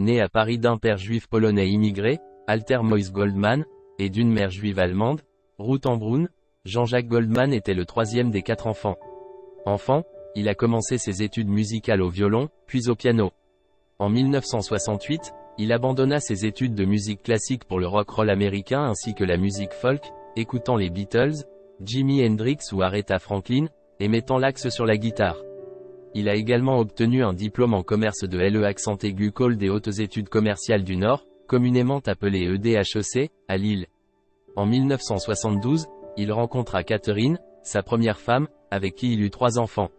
Né à Paris d'un père juif polonais immigré, Alter Moïse Goldman, et d'une mère juive allemande, Ruth Ambrun, Jean-Jacques Goldman était le troisième des 4 enfants. Enfant, il a commencé ses études musicales au violon, puis au piano. En 1968, il abandonna ses études de musique classique pour le rock-roll américain ainsi que la musique folk, écoutant les Beatles, Jimi Hendrix ou Aretha Franklin, et mettant l'axe sur la guitare. Il a également obtenu un diplôme en commerce de l'École des hautes études commerciales du Nord, communément appelé EDHEC, à Lille. En 1972, il rencontra Catherine, sa première femme, avec qui il eut 3 enfants.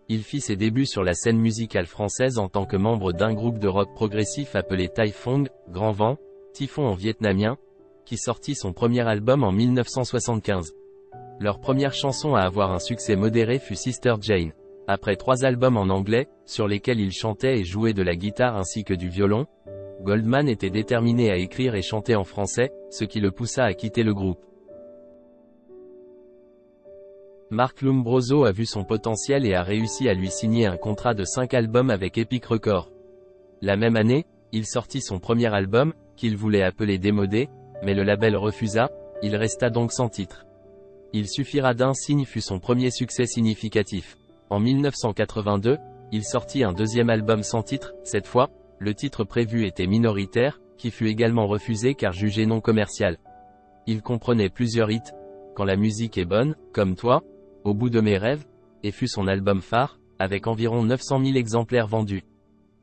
Il fit ses débuts sur la scène musicale française en tant que membre d'un groupe de rock progressif appelé Typhoon, Grand Vent, Typhon en vietnamien, qui sortit son premier album en 1975. Leur première chanson à avoir un succès modéré fut Sister Jane. Après 3 albums en anglais, sur lesquels il chantait et jouait de la guitare ainsi que du violon, Goldman était déterminé à écrire et chanter en français, ce qui le poussa à quitter le groupe. Mark Lombroso a vu son potentiel et a réussi à lui signer un contrat de 5 albums avec Epic Records. La même année, il sortit son premier album, qu'il voulait appeler Démodé, mais le label refusa, il resta donc sans titre. Il suffira d'un signe fut son premier succès significatif. En 1982, il sortit un deuxième album sans titre, cette fois, le titre prévu était Minoritaire, qui fut également refusé car jugé non commercial. Il comprenait plusieurs hits, Quand la musique est bonne, Comme toi, Au bout de mes rêves, et fut son album phare, avec environ 900 000 exemplaires vendus.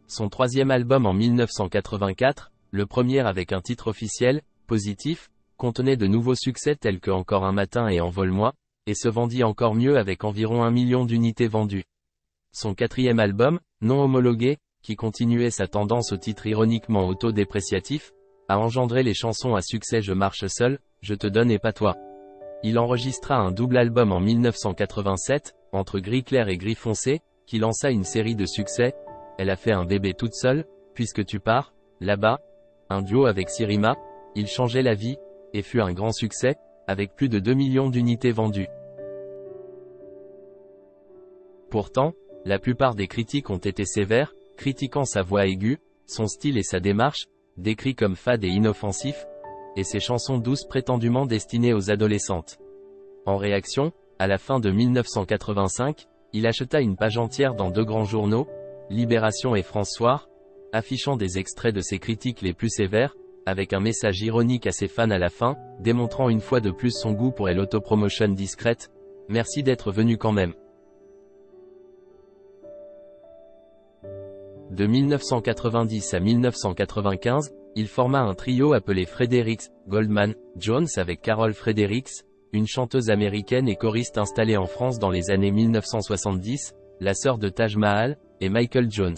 Son troisième album en 1984, le premier avec un titre officiel, Positif, contenait de nouveaux succès tels que Encore un matin et Envole-moi, et se vendit encore mieux avec environ 1 million d'unités vendues. Son quatrième album, Non homologué, qui continuait sa tendance au titre ironiquement autodépréciatif, a engendré les chansons à succès Je marche seul, Je te donne et pas toi. Il enregistra un double album en 1987, entre gris clair et gris foncé, qui lança une série de succès, Elle a fait un bébé toute seule, Puisque tu pars, Là-bas, un duo avec Sirima, Il changeait la vie, et fut un grand succès, avec plus de 2 millions d'unités vendues. Pourtant, la plupart des critiques ont été sévères, critiquant sa voix aiguë, son style et sa démarche, décrits comme fade et inoffensif, et ses chansons douces prétendument destinées aux adolescentes. En réaction, à la fin de 1985, il acheta une page entière dans 2 grands journaux, Libération et France Soir, affichant des extraits de ses critiques les plus sévères, avec un message ironique à ses fans à la fin, démontrant une fois de plus son goût pour l'autopromotion discrète. Merci d'être venu quand même. De 1990 à 1995, il forma un trio appelé Fredericks, Goldman, Jones avec Carol Fredericks, une chanteuse américaine et choriste installée en France dans les années 1970, la sœur de Taj Mahal, et Michael Jones.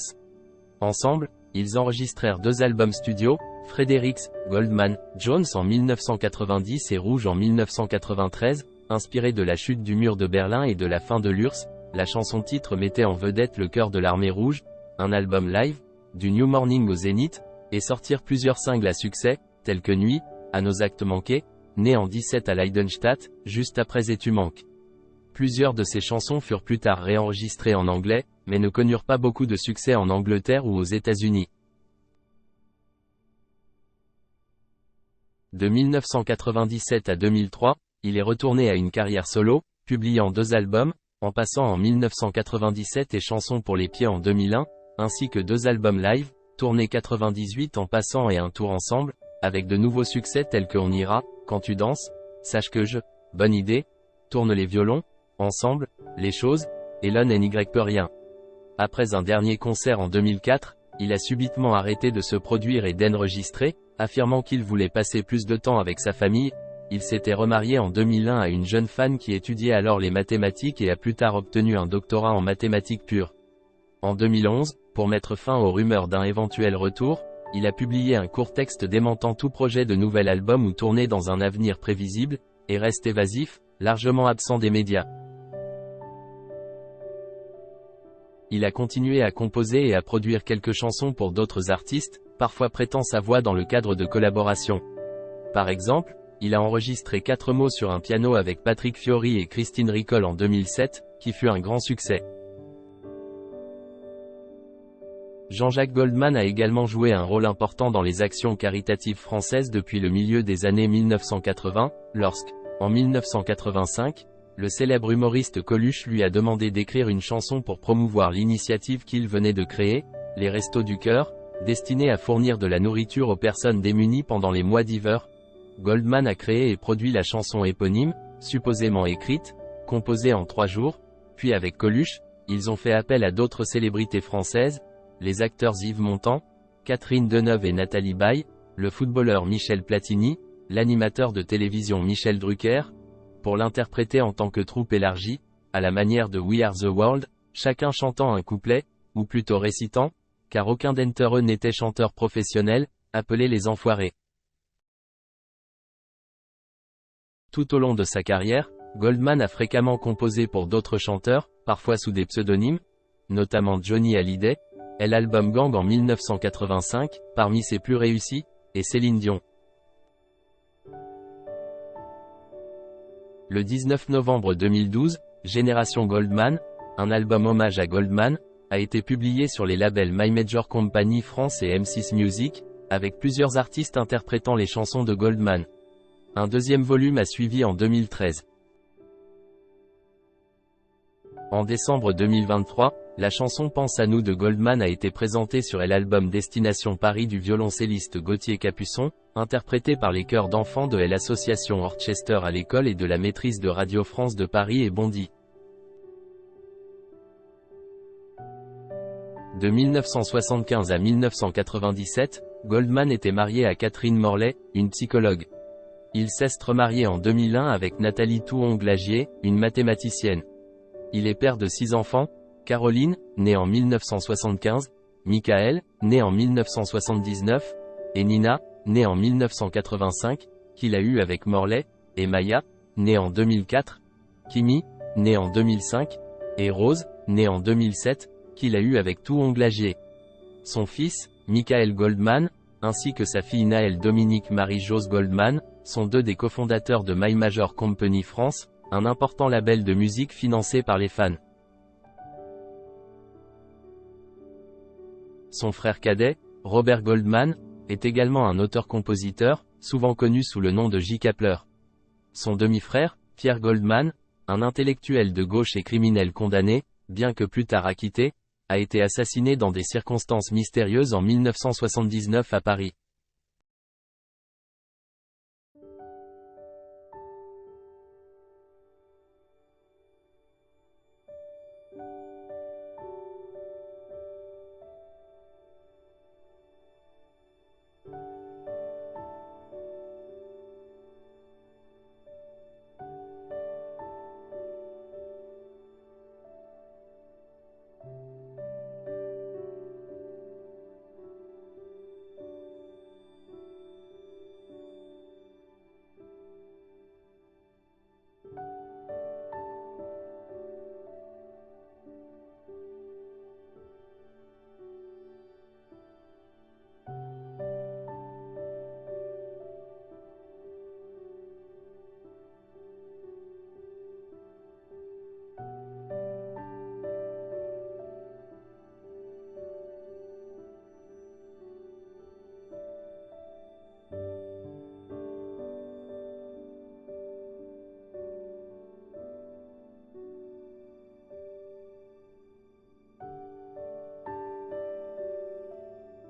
Ensemble, ils enregistrèrent 2 albums studio, Fredericks, Goldman, Jones en 1990 et Rouge en 1993, inspirés de la chute du mur de Berlin et de la fin de l'URSS. La chanson titre mettait en vedette le chœur de l'armée rouge, un album live, du New Morning au Zénith, et sortirent plusieurs singles à succès, tels que Nuit, À nos actes manqués, né en 17 à Leidenstadt, juste après Et tu manques. Plusieurs de ces chansons furent plus tard réenregistrées en anglais, mais ne connurent pas beaucoup de succès en Angleterre ou aux États-Unis. De 1997 à 2003, il est retourné à une carrière solo, publiant 2 albums, en passant en 1997 et Chansons pour les pieds en 2001, ainsi que 2 albums live, Tournée 98 en passant et Un tour ensemble, avec de nouveaux succès tels que On ira, Quand tu danses, Sache que je, Bonne idée, Tourne les violons, Ensemble, Les choses, et L'un n'y peut rien. Après un dernier concert en 2004, il a subitement arrêté de se produire et d'enregistrer, affirmant qu'il voulait passer plus de temps avec sa famille. Il s'était remarié en 2001 à une jeune femme qui étudiait alors les mathématiques et a plus tard obtenu un doctorat en mathématiques pures. En 2011, pour mettre fin aux rumeurs d'un éventuel retour, il a publié un court texte démentant tout projet de nouvel album ou tournée dans un avenir prévisible, et reste évasif, largement absent des médias. Il a continué à composer et à produire quelques chansons pour d'autres artistes, parfois prêtant sa voix dans le cadre de collaborations. Par exemple, il a enregistré 4 mots sur un piano avec Patrick Fiori et Christine Ricol en 2007, qui fut un grand succès. Jean-Jacques Goldman a également joué un rôle important dans les actions caritatives françaises depuis le milieu des années 1980, lorsque, en 1985, le célèbre humoriste Coluche lui a demandé d'écrire une chanson pour promouvoir l'initiative qu'il venait de créer, les Restos du Cœur, destinée à fournir de la nourriture aux personnes démunies pendant les mois d'hiver. Goldman a créé et produit la chanson éponyme, supposément écrite, composée en 3 jours, puis avec Coluche, ils ont fait appel à d'autres célébrités françaises, les acteurs Yves Montand, Catherine Deneuve et Nathalie Baye, le footballeur Michel Platini, l'animateur de télévision Michel Drucker, pour l'interpréter en tant que troupe élargie, à la manière de We Are the World, chacun chantant un couplet, ou plutôt récitant, car aucun d'entre eux n'était chanteur professionnel, appelés les Enfoirés. Tout au long de sa carrière, Goldman a fréquemment composé pour d'autres chanteurs, parfois sous des pseudonymes, notamment Johnny Hallyday, et l'album Gang en 1985, parmi ses plus réussis, et Céline Dion. Le 19 novembre 2012, Génération Goldman, un album hommage à Goldman, a été publié sur les labels My Major Company France et M6 Music, avec plusieurs artistes interprétant les chansons de Goldman. Un deuxième volume a suivi en 2013. En décembre 2023, la chanson Pense à nous de Goldman a été présentée sur l'album Destination Paris du violoncelliste Gauthier Capuçon, interprété par les chœurs d'enfants de l'association Orchester à l'école et de la maîtrise de Radio France de Paris et Bondy. De 1975 à 1997, Goldman était marié à Catherine Morlaix, une psychologue. Il s'est remarié en 2001 avec Nathalie Touong-Lagier, une mathématicienne. Il est père de 6 enfants, Caroline, née en 1975, Michael, né en 1979, et Nina, née en 1985, qu'il a eu avec Morlaix, et Maya, née en 2004, Kimi, née en 2005, et Rose, née en 2007, qu'il a eu avec Touong-Lagier. Son fils, Michael Goldman, ainsi que sa fille Naëlle Dominique Marie-Jose Goldman, sont deux des cofondateurs de My Major Company France, un important label de musique financé par les fans. Son frère cadet, Robert Goldman, est également un auteur-compositeur, souvent connu sous le nom de J. Kapler. Son demi-frère, Pierre Goldman, un intellectuel de gauche et criminel condamné, bien que plus tard acquitté, a été assassiné dans des circonstances mystérieuses en 1979 à Paris.